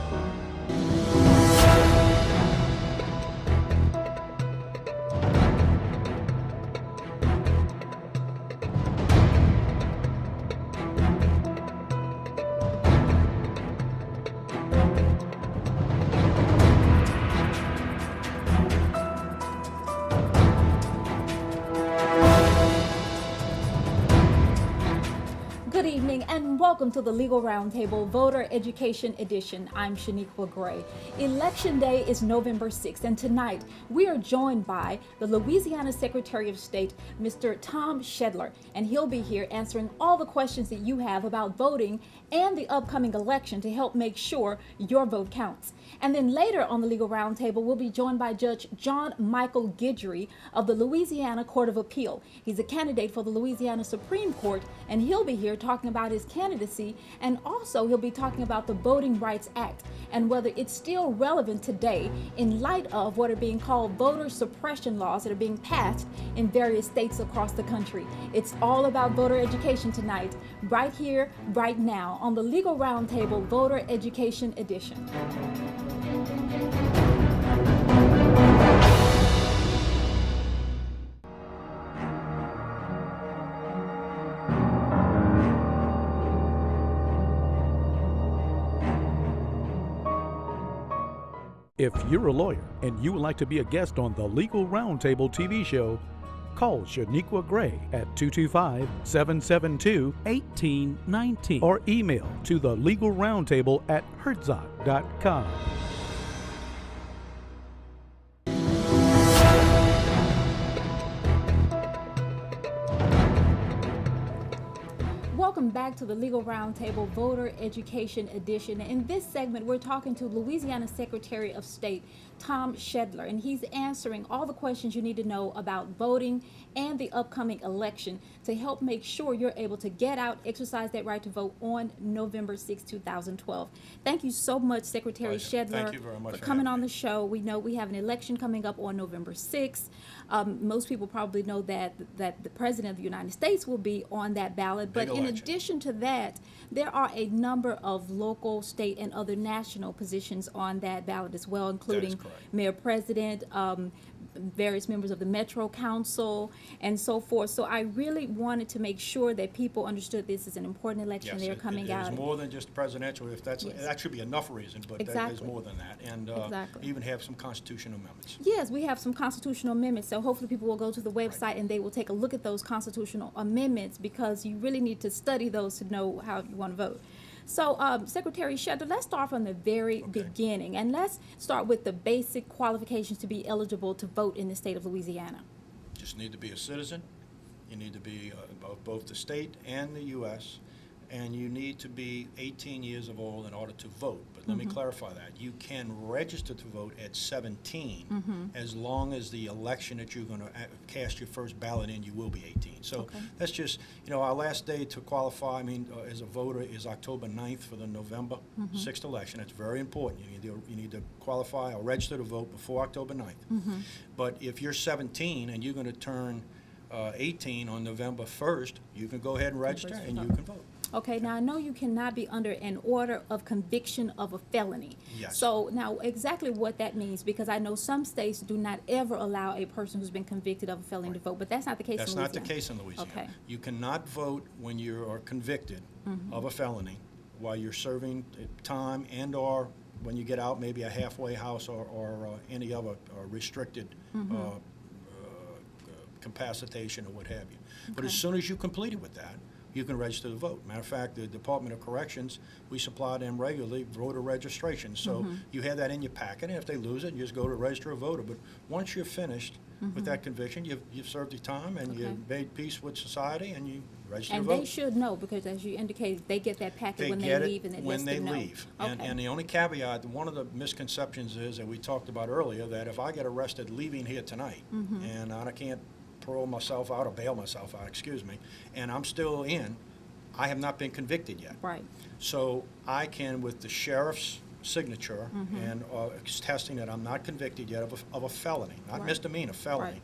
Good evening and welcome to the Legal Roundtable Voter Education Edition. I'm Shenequa L. Election Day is November 6th, and tonight we are joined by the Louisiana Secretary of State, Mr. Tom Schedler, and he'll be here answering all the questions that you have about voting and the upcoming election to help make sure your vote counts. And then later on the Legal Roundtable, we'll be joined by Judge John Michael Guidry of the Louisiana Court of Appeal. He's a candidate for the Louisiana Supreme Court, and he'll be here talking about his candidacy, and also he'll be talking about the Voting Rights Act and whether it's still relevant today in light of what are being called voter suppression laws that are being passed in various states across the country. It's all about voter education tonight, right here, right now, on the Legal Roundtable Voter Education Edition. If you're a lawyer and you would like to be a guest on the Legal Roundtable TV show, call Shenequa Gray at 225-772-1819 or email to thelegalroundtable@hertzock.com. Welcome back to the Legal Roundtable Voter Education Edition. In this segment, we're talking to Louisiana Secretary of State, Tom Schedler, and he's answering all the questions you need to know about voting and the upcoming election to help make sure you're able to get out, exercise that right to vote on November 6, 2012. Thank you so much, Secretary Schedler, Thank you very much for coming on the show. We know we have an election coming up on November 6th. Most people probably know that the President of the United States will be on that ballot, but in addition to that, there are a number of local, state, and other national positions on that ballot as well, including Mayor President, various members of the Metro Council, and so forth. So I really wanted to make sure that people understood this is an important election. Yes, they're coming out. It's more than just presidential. If that's that should be enough reason, but there's more than that, and even have some constitutional amendments. Yes, we have some constitutional amendments. So hopefully people will go to the website and they will take a look at those constitutional amendments, because you really need to study those to know how you want to vote. So, Secretary Schedler, let's start from the very beginning, and let's start with the basic qualifications to be eligible to vote in the state of Louisiana. Just need to be a citizen. You need to be of both the state and the U.S., and you need to be 18 years of old in order to vote. But let me clarify that. You can register to vote at 17 as long as the election that you're going to cast your first ballot in, you will be 18. So that's just, our last day to qualify, as a voter is October 9th for the November 6th election. That's very important. You need to qualify or register to vote before October 9th. But if you're 17 and you're going to turn 18 on November 1st, you can go ahead and register and you can vote. Okay, now I know you cannot be under an order of conviction of a felony. Yes. So now exactly what that means, because I know some states do not ever allow a person who's been convicted of a felony to vote, but that's not the case in Louisiana. That's not the case in Louisiana. Okay. You cannot vote when you are convicted of a felony while you're serving time and or when you get out, maybe a halfway house or any other restricted capacitation or what have you. But as soon as you complete it with that, you can register to vote. Matter of fact, the Department of Corrections, we supply them regularly voter registration. So you have that in your packet, and if they lose it, you just go to register a voter. But once you're finished with that conviction, you've served your time and you've made peace with society, and you register to vote. And they should know, because as you indicated, they get that packet when they leave, and it lets them know. And the only caveat, one of the misconceptions is that we talked about earlier, that if I get arrested leaving here tonight and I can't parole myself out or bail myself out, and I'm still in, I have not been convicted yet. Right. So I can, with the sheriff's signature and attesting that I'm not convicted yet of a felony, not misdemeanor, felony,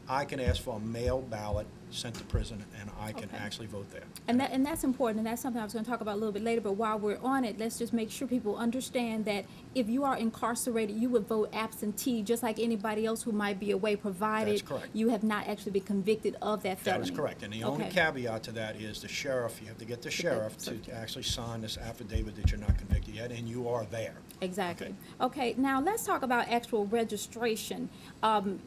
I can ask for a mail ballot sent to prison, and I can Okay. actually vote there. And that's important, and that's something I was going to talk about a little bit later, but while we're on it, let's just make sure people understand that if you are incarcerated, you would vote absentee just like anybody else who might be away, provided That's correct. you have not actually been convicted of that felony. That is correct, and the only Okay. caveat to that is the sheriff, you have to get the sheriff to certificate. actually sign this affidavit that you're not convicted yet, and you are there. Exactly. Okay, now let's talk about actual registration.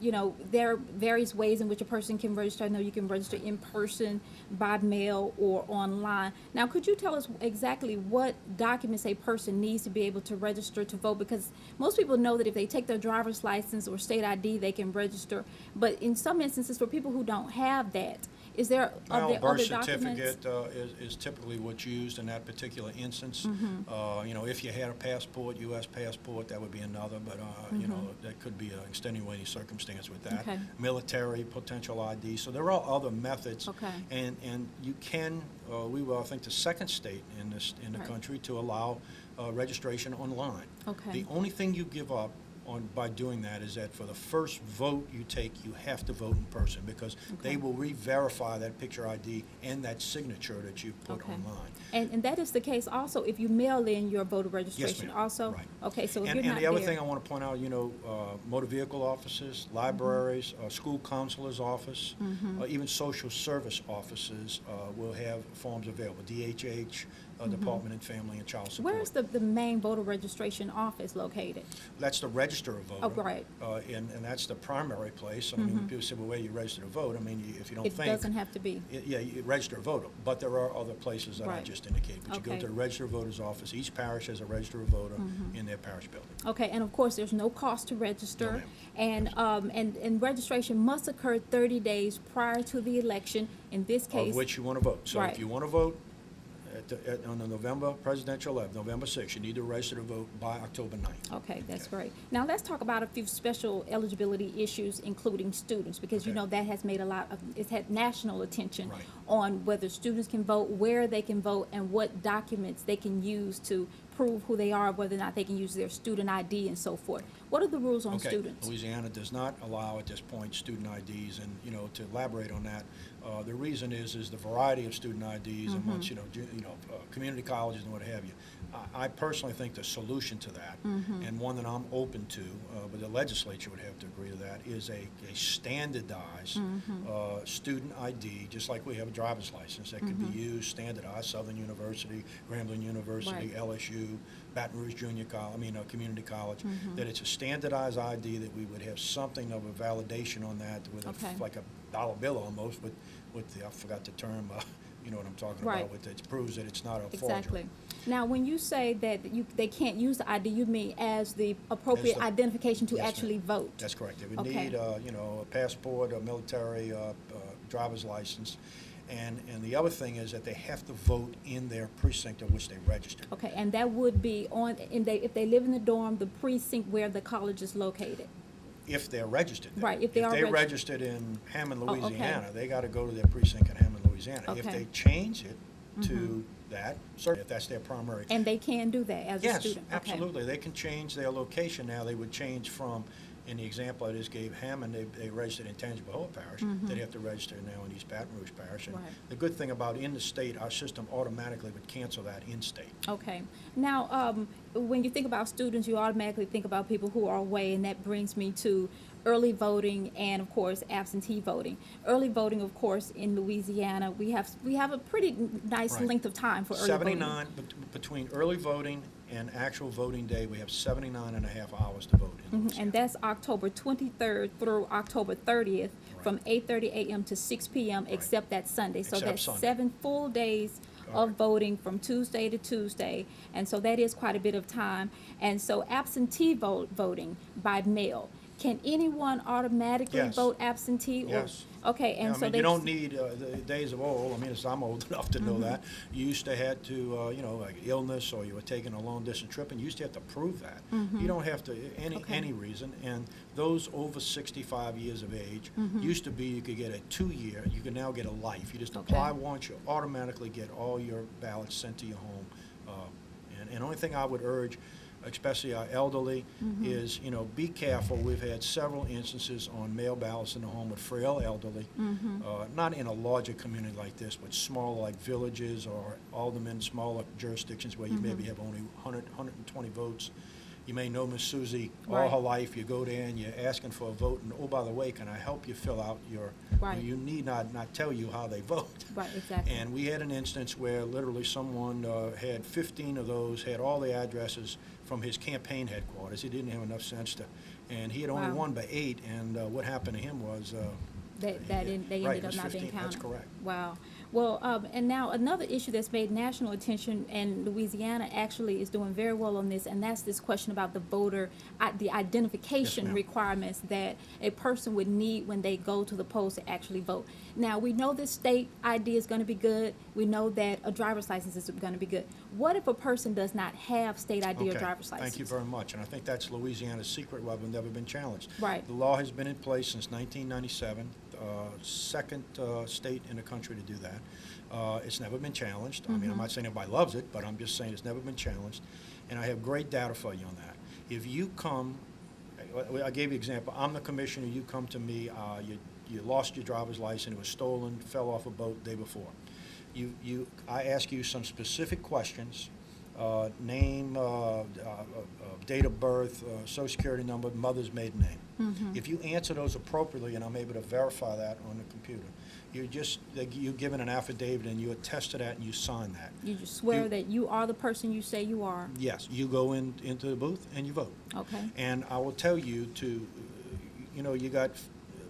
You know, there are various ways in which a person can register. I know you can register in person, by mail, or online. Now, could you tell us exactly what documents a person needs to be able to register to vote? Because most people know that if they take their driver's license or state ID, they can register. But in some instances, for people who don't have that, are there Well, birth other documents? certificate is typically what's used in that particular instance. Mm-hmm. You know, if you had a passport, U.S. passport, that would be another, but, you know, that could be an extenuating circumstance with that. Okay. Military, potential ID, so there are other methods. Okay. And you can, we were, I think, the second state in the Right. country to allow registration online. Okay. The only thing you give up by doing that is that for the first vote you take, you have to vote in person, because Okay. they will re-verify that picture ID and that signature that you put Okay. online. And that is the case also if you mail in your voter registration ma'am. also? Right. Okay, so if And you're not the other there- thing I want to point out, you know, motor vehicle offices, libraries, school counselor's office, even social service offices will have forms available. DHH, Department of Family and Child Support. Where is the main voter registration office located? That's the register of voter. Oh, right. And that's the primary place. I mean, when people say, well, where you register to vote, I mean, if you don't It think. doesn't have to be. Yeah, you register a voter, but there are other places that I Right. just indicated. But you go Okay. to the register of voters office, each parish has a register of voter in their parish building. Okay, and of course, there's no cost to register. ma'am. And registration must occur 30 days prior to the election. In this case. Of which you want to vote. So Right. if you want to vote on the November presidential election, November 6th, you need to register to vote by October 9th. Okay, that's great. Now let's talk about a few special eligibility issues, including students, because you Okay. know that has made it's had national attention Right. on whether students can vote, where they can vote, and what documents they can use to prove who they are, whether or not they can use their student ID and so forth. What are the rules on Okay, students? Louisiana does not allow at this point student IDs, and, you know, to elaborate on that, the reason is the variety of student IDs amongst, community colleges and what have you. I personally think the solution to that, and one that I'm open to, but the legislature would have to agree to that, is a standardized student ID, just like we have a driver's license, that could be used, standardized, Southern University, Grambling University, Right. LSU, Baton Rouge Community College, that it's a standardized ID, that we would have something of a validation on that with Okay. like a dollar bill almost, with the, I forgot the term, you know what I'm talking Right. about, with it proves that it's not a forgery. Exactly. Now, when you say that they can't use the ID, you mean as the appropriate identification to Yes, ma'am. actually vote? That's correct. They would Okay. need, a passport, a military, driver's license. And the other thing is that they have to vote in their precinct of which they registered. Okay, and that would be if they live in the dorm, the precinct where the college is located. If they're registered there. Right, if they are registered in Hammond, Oh, okay. Louisiana, they got to go to their precinct in Hammond, Louisiana. If Okay. they change it to that, certainly, if that's their primary. And they can do that as a Yes, student? Okay. absolutely. They can change their location now. They would change from, in the example I just gave, Hammond, they registered in Tangipahoa Parish. They'd have to register now in East Baton Rouge Parish. And Right. the good thing about in the state, our system automatically would cancel that in-state. Okay. Now, when you think about students, you automatically think about people who are away, and that brings me to early voting and, of course, absentee voting. Early voting, of course, in Louisiana, we have a pretty nice Right. length of time for early voting. 79, between early voting and actual voting day, we have 79 and a half hours to vote in Louisiana. And that's October 23rd through October 30th from Right. 8:30 a.m. to 6 p.m. except that Sunday. So Except that's Sunday. 7 full days of voting from Tuesday to Tuesday. And so that is quite a bit of time. And so absentee voting by mail. Can anyone automatically Yes. vote absentee? Yes. Okay, and Yeah, so you don't need the days of old. I mean, I'm old enough to know that. You used to have to, like illness, or you were taking a long distance trip, and you used to have to prove that. You don't have to any reason. And those over 65 years of age used to be you could get a 2-year. You can now get a life. You just apply once, you automatically get all your ballots sent to your home. And the only thing I would urge especially our elderly, is, be careful. We've had several instances on mail ballots in the home with frail elderly, not in a larger community like this, but smaller, like villages or aldermen, smaller jurisdictions where you maybe have only 120 votes. You may know Miss Susie all her life. You go there and you're asking for a vote, and oh, by the way, can I help you fill out your? You need not tell you how they vote. Right, exactly. And we had an instance where literally someone had 15 of those, had all the addresses from his campaign headquarters. He didn't have enough sense to, and he had only won by 8. And what happened to him was they ended up not being counted. That's correct. Wow. Well, and now another issue that's made national attention, and Louisiana actually is doing very well on this, and that's this question about the voter, the identification requirements that a person would need when they go to the polls to actually vote. Now, we know this state ID is going to be good. We know that a driver's license is going to be good. What if a person does not have state ID or driver's license? Thank you very much. And I think that's Louisiana's secret weapon, never been challenged. Right. The law has been in place since 1997. Second state in the country to do that. It's never been challenged. I mean, I'm not saying everybody loves it, but I'm just saying it's never been challenged. And I have great data for you on that. If you come, I gave you an example. I'm the commissioner. You come to me. You lost your driver's license. It was stolen. Fell off a boat the day before. I ask you some specific questions. Name, date of birth, social security number, mother's maiden name. If you answer those appropriately, and I'm able to verify that on the computer, you're given an affidavit and you attest to that and you sign that. You just swear that you are the person you say you are. Yes, you go into the booth and you vote. Okay. And I will tell you you got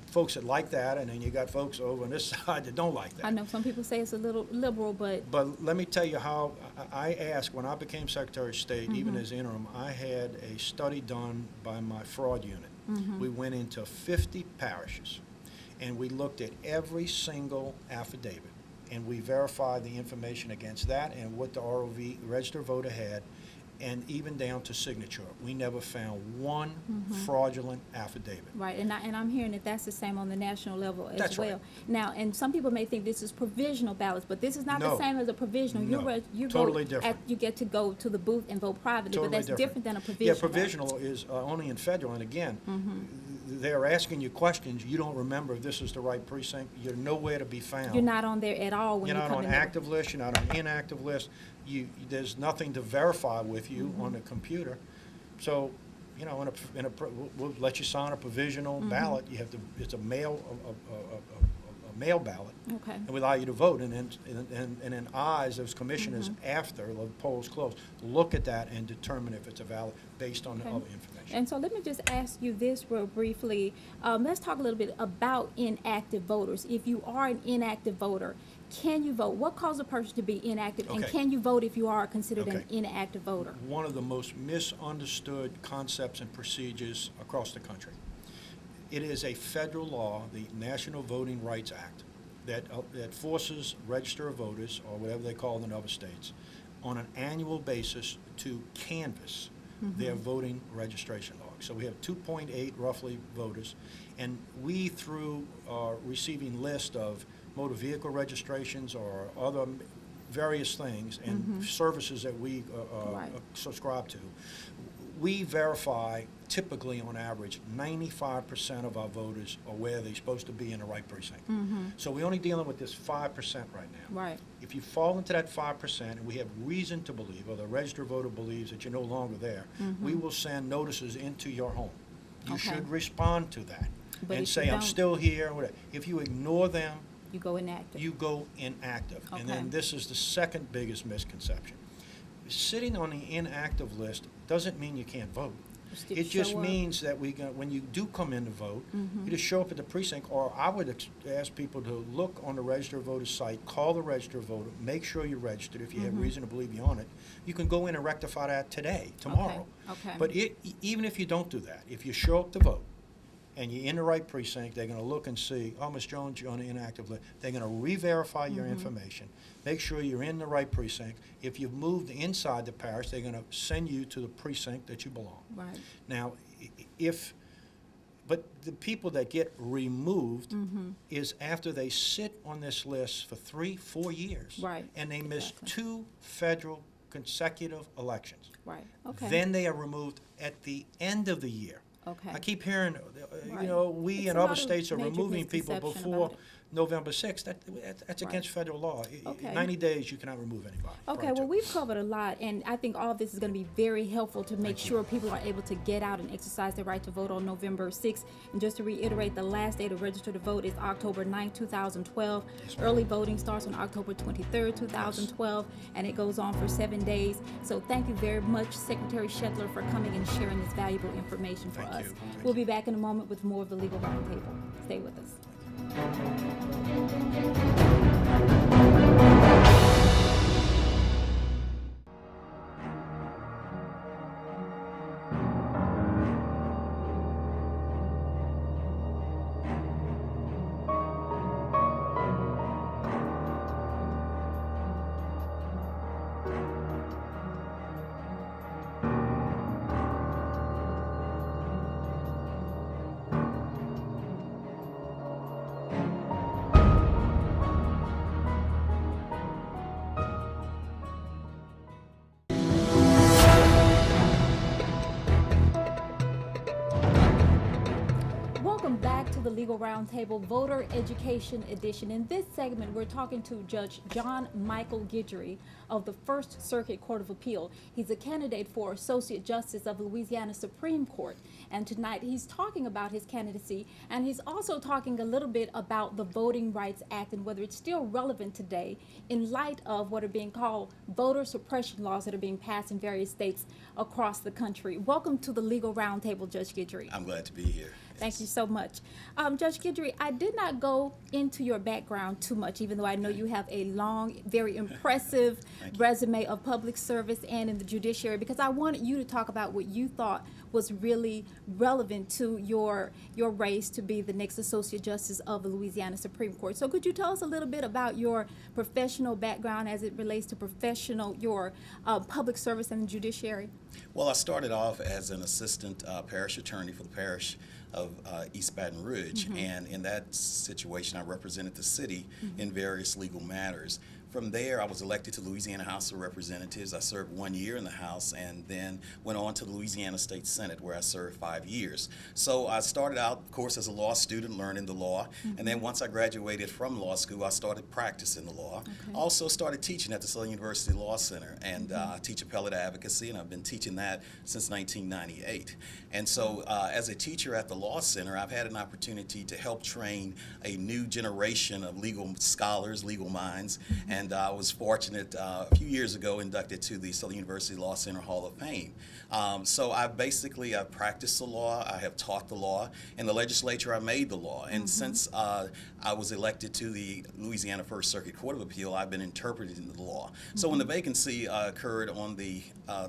folks that like that, and then you got folks over on this side that don't like that. I know some people say it's a little liberal, but let me tell you how I asked when I became Secretary of State, even as interim, I had a study done by my fraud unit. We went into 50 parishes, and we looked at every single affidavit, and we verified the information against that and what the ROV, registered voter, had, and even down to signature. We never found one fraudulent affidavit. Right, and I'm hearing that that's the same on the national level as that's well. Right. Now, and some people may think this is provisional ballots, but this is not the same as a provisional. No, you totally vote different. You get to go to the booth and vote privately, Totally but that's different than a provisional. Yeah, provisional is only in federal, and again, they're asking you questions. You don't remember if this is the right precinct. You're nowhere to be found. You're not on there at all when you're you come in. You're not on active list. You're not on inactive list. There's nothing to verify with you on the computer. So, we'll let you sign a provisional ballot. You have to. It's a mail ballot. Okay. And we allow you to vote, and then I, as those commissioners, after the polls close, look at that and determine if it's a valid based on the other information. And so let me just ask you this real briefly. Let's talk a little bit about inactive voters. If you are an inactive voter, can you vote? What causes a person to be inactive, and can you vote if you are considered an inactive voter? One of the most misunderstood concepts and procedures across the country. It is a federal law, the National Voting Rights Act, that forces register of voters, or whatever they call it in other states, on an annual basis to canvass their voting registration log. So we have 2.8 roughly voters, and we, through receiving list of motor vehicle registrations or other various things and services that we subscribe to, we verify typically on average 95% of our voters are where they're supposed to be in the right precinct. So we're only dealing with this 5% right now. Right. If you fall into that 5% and we have reason to believe, or the registered voter believes that you're no longer there, we will send notices into your home. You should respond to that and say, I'm still here, or whatever. If you ignore them, you go inactive. You go inactive. And then this is the second biggest misconception. Sitting on the inactive list doesn't mean you can't vote. It just means that when you do come in to vote, you just show up at the precinct, or I would ask people to look on the registered voter site, call the registered voter, make sure you're registered. If you have reason to believe you're on it, you can go in and rectify that today, tomorrow. Okay. But even if you don't do that, if you show up to vote, and you're in the right precinct, they're going to look and see, oh, Ms. Jones, you're on the inactive list. They're going to re-verify your information, make sure you're in the right precinct. If you've moved inside the parish, they're going to send you to the precinct that you belong. Right. Now, but the people that get removed is after they sit on this list for 3-4 years. Right. And they miss 2 federal consecutive elections. Right. Okay. Then they are removed at the end of the year. Okay. I keep hearing, Right. you know, we It's and a lot other of states are major removing people misconception before about it. November 6th. That's Right. against federal law. Okay. 90 days, you cannot remove anybody. Okay, prior to. well, we've covered a lot, and I think all of this is going to be very helpful to make sure people are able to get out and exercise their right to vote on November 6th. And just to reiterate, the last day to register to vote is October 9th, 2012. Early voting starts on October 23rd, 2012, and it goes on for 7 days. So thank you very much, Secretary Schedler, for coming and sharing this valuable information for Thank us. you. Thank We'll you. be back in a moment with more of the Legal Roundtable. Stay with us. Welcome back to the Legal Roundtable Voter Education Edition. In this segment, we're talking to Judge John Michael Guidry of the First Circuit Court of Appeal. He's a candidate for Associate Justice of Louisiana Supreme Court. And tonight he's talking about his candidacy, and he's also talking a little bit about the Voting Rights Act and whether it's still relevant today in light of what are being called voter suppression laws that are being passed in various states across the country. Welcome to the Legal Roundtable, Judge Guidry. I'm glad to be here. Thank you so much. Judge Guidry, I did not go into your background too much, even though I know you have a long, very impressive resume of public service and in the judiciary, because I wanted you to talk about what you thought was really relevant to your race to be the next Associate Justice of the Louisiana Supreme Court. So could you tell us a little bit about your professional background as it relates to your public service and the judiciary? Well, I started off as an assistant parish attorney for the parish of East Baton Rouge, and in that situation I represented the city in various legal matters. From there, I was elected to Louisiana House of Representatives. I served 1 year in the House and then went on to the Louisiana State Senate, where I served 5 years. So I started out, of course, as a law student, learning the law, and then once I graduated from law school, I started practicing the law. I also started teaching at the Southern University Law Center, and I teach appellate advocacy, and I've been teaching that since 1998. And so as a teacher at the Law Center, I've had an opportunity to help train a new generation of legal scholars, legal minds, and I was fortunate a few years ago inducted to the Southern University Law Center Hall of Fame. So I've practiced the law, I have taught the law. In the legislature, I made the law. And since I was elected to the Louisiana First Circuit Court of Appeal, I've been interpreting the law. So when the vacancy occurred on the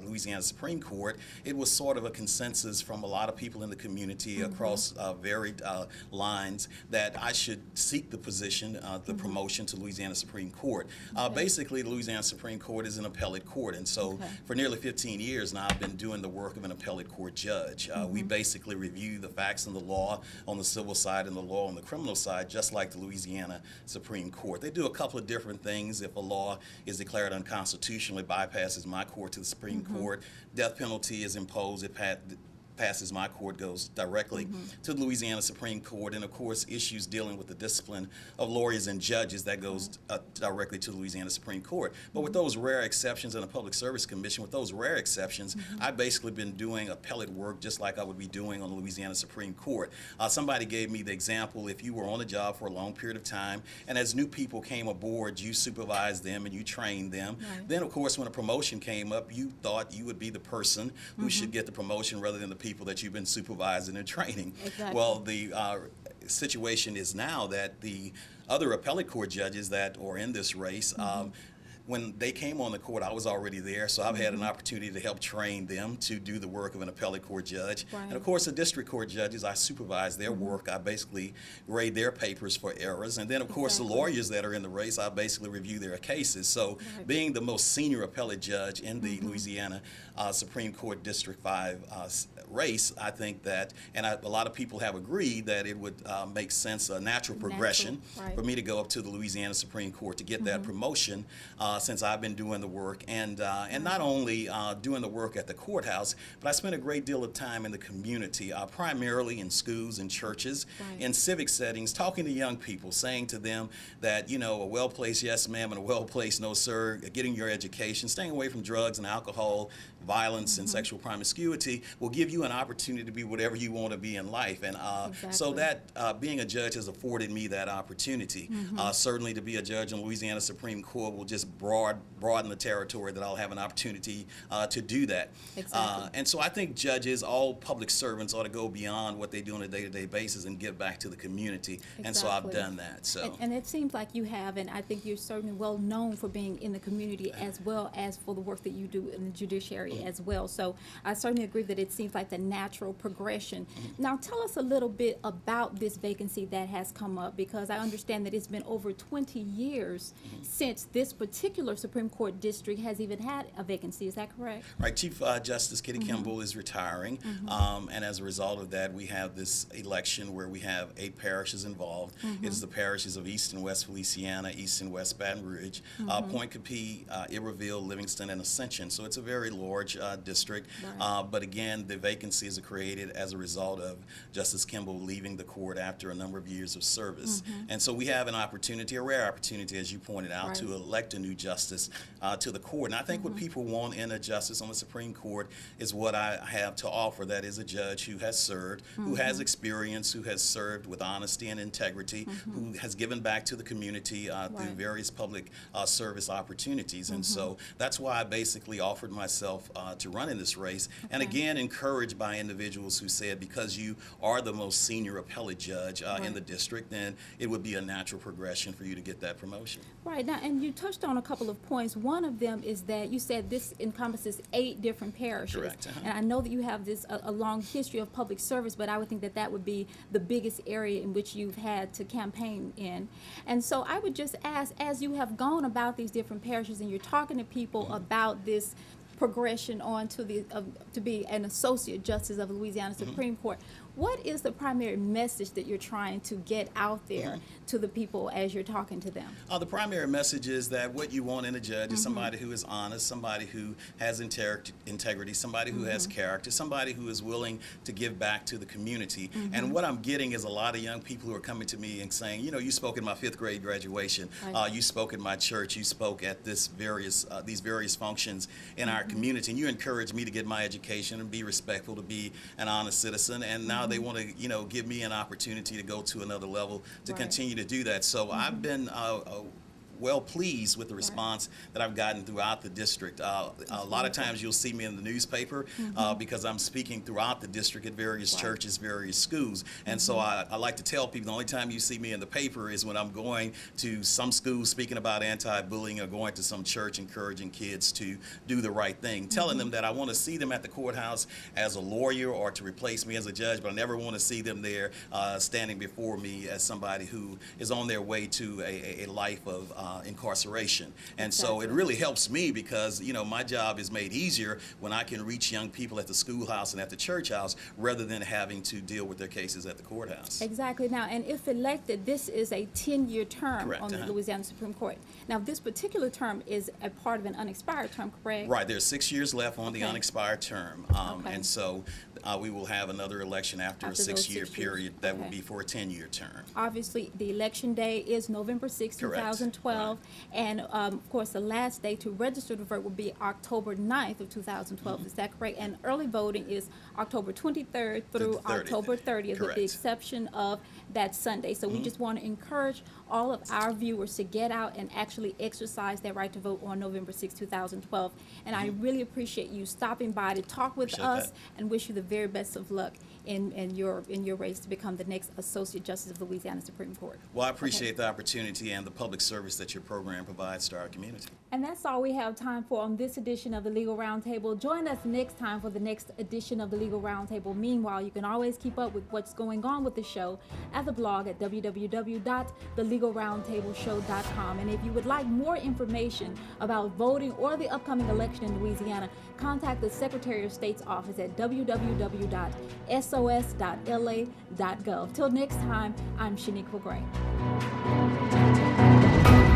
Louisiana Supreme Court, it was sort of a consensus from a lot of people in the community across varied lines that I should seek the position, the promotion to Louisiana Supreme Court. Basically, the Louisiana Supreme Court is an appellate court, and so for nearly 15 years now, I've been doing the work of an appellate court judge. We basically review the facts and the law on the civil side and the law on the criminal side, just like the Louisiana Supreme Court. They do a couple of different things. If a law is declared unconstitutional, it bypasses my court to the Supreme Court. Death penalty is imposed, it passes my court, goes directly to the Louisiana Supreme Court, and of course issues dealing with the discipline of lawyers and judges, that goes directly to the Louisiana Supreme Court. But with those rare exceptions, and a Public Service Commission, with those rare exceptions, I've basically been doing appellate work just like I would be doing on the Louisiana Supreme Court. Somebody gave me the example, if you were on a job for a long period of time, and as new people came aboard, you supervised them and you trained them. Then of course when a promotion came up, you thought you would be the person who should get the promotion rather than the people that you've been supervising and training. Well, the situation is now that the other appellate court judges that are in this race, when they came on the court, I was already there, so I've had an opportunity to help train them to do the work of an appellate court judge. And of course, the district court judges, I supervise their work. I basically grade their papers for errors. And then, of course, the lawyers that are in the race, I basically review their cases. So being the most senior appellate judge in the Louisiana Supreme Court District 5 race, I think that, and a lot of people have agreed that it would make sense, a natural progression for me to go up to the Louisiana Supreme Court to get that promotion. since I've been doing the work, and not only doing the work at the courthouse, but I spent a great deal of time in the community, primarily in schools and churches, in civic settings, talking to young people, saying to them that, you know, a well-placed yes ma'am and a well-placed no sir, getting your education, staying away from drugs and alcohol, violence and sexual promiscuity will give you an opportunity to be whatever you want to be in life. And so that being a judge has afforded me that opportunity. Certainly to be a judge in Louisiana Supreme Court will just broaden the territory that I'll have an opportunity to do that. And so I think judges, all public servants, ought to go beyond what they do on a day-to-day basis and give back to the community. And so I've done that. So. And it seems like you have, and I think you're certainly well known for being in the community as well as for the work that you do in the judiciary as well. So I certainly agree that it seems like the natural progression. Now tell us a little bit about this vacancy that has come up, because I understand that it's been over 20 years since this particular Supreme Court district has even had a vacancy. Is that correct? Right. Chief Justice Kitty Kimball is retiring, and as a result of that, we have this election where we have 8 parishes involved. It is the parishes of East and West Feliciana, East and West Baton Rouge, Point Capee, Iberville, Livingston, and Ascension. So it's a very large district. But again, the vacancies are created as a result of Justice Kimball leaving the court after a number of years of service. And so we have an opportunity, a rare opportunity, as you pointed out, to elect a new justice to the court. And I think what people want in a justice on the Supreme Court is what I have to offer. That is a judge who has served, who has experience, who has served with honesty and integrity, who has given back to the community through various public service opportunities. And so that's why I basically offered myself to run in this race. And again, encouraged by individuals who said, because you are the most senior appellate judge in the district, then it would be a natural progression for you to get that promotion. Right. Now, and you touched on a couple of points. One of them is that you said this encompasses 8 different parishes. Correct. And I know that you have this a long history of public service, but I would think that that would be the biggest area in which you've had to campaign in. And so I would just ask, as you have gone about these different parishes and you're talking to people about this progression on to the to be an associate justice of the Louisiana Supreme Court, what is the primary message that you're trying to get out there to the people as you're talking to them? The primary message is that what you want in a judge is somebody who is honest, somebody who has integrity, somebody who has character, somebody who is willing to give back to the community. And what I'm getting is a lot of young people who are coming to me and saying, you know, you spoke at my 5th grade graduation, you spoke at my church, you spoke at these various functions in our community, and you encouraged me to get my education and be respectful, to be an honest citizen, and now they want to, you know, give me an opportunity to go to another level to continue to do that. So I've been well pleased with the response that I've gotten throughout the district. A lot of times you'll see me in the newspaper because I'm speaking throughout the district at various churches, various schools. And so I like to tell people the only time you see me in the paper is when I'm going to some school speaking about anti-bullying, or going to some church encouraging kids to do the right thing, telling them that I want to see them at the courthouse as a lawyer or to replace me as a judge, but I never want to see them there standing before me as somebody who is on their way to a life of incarceration. And so it really helps me because, you know, my job is made easier when I can reach young people at the schoolhouse and at the church house rather than having to deal with their cases at the courthouse. Exactly. Now, and if elected, this is a 10-year term on the Louisiana Supreme Court. Now, this particular term is a part of an unexpired term, correct? Right. There's 6 years left on the unexpired term. And so we will have another election after a 6-year period that will be for a 10-year term. Obviously, the election day is November 6, 2012. And, of course, the last day to register to vote will be October 9th of 2012. Is that correct? And early voting is October 23rd through October 30th, with the exception of that Sunday. So we just want to encourage all of our viewers to get out and actually exercise their right to vote on November 6, 2012. And I really appreciate you stopping by to talk with us and wish you the very best of luck in your race to become the next Associate Justice of the Louisiana Supreme Court. Well, I appreciate the opportunity and the public service that your program provides to our community. And that's all we have time for on this edition of the Legal Roundtable. Join us next time for the next edition of the Legal Roundtable. Meanwhile, you can always keep up with what's going on with the show at the blog at www.thelegalroundtableshow.com. And if you would like more information about voting or the upcoming election in Louisiana, contact the Secretary of State's office at www.sos.la.gov. Till next time, I'm Shenequa L.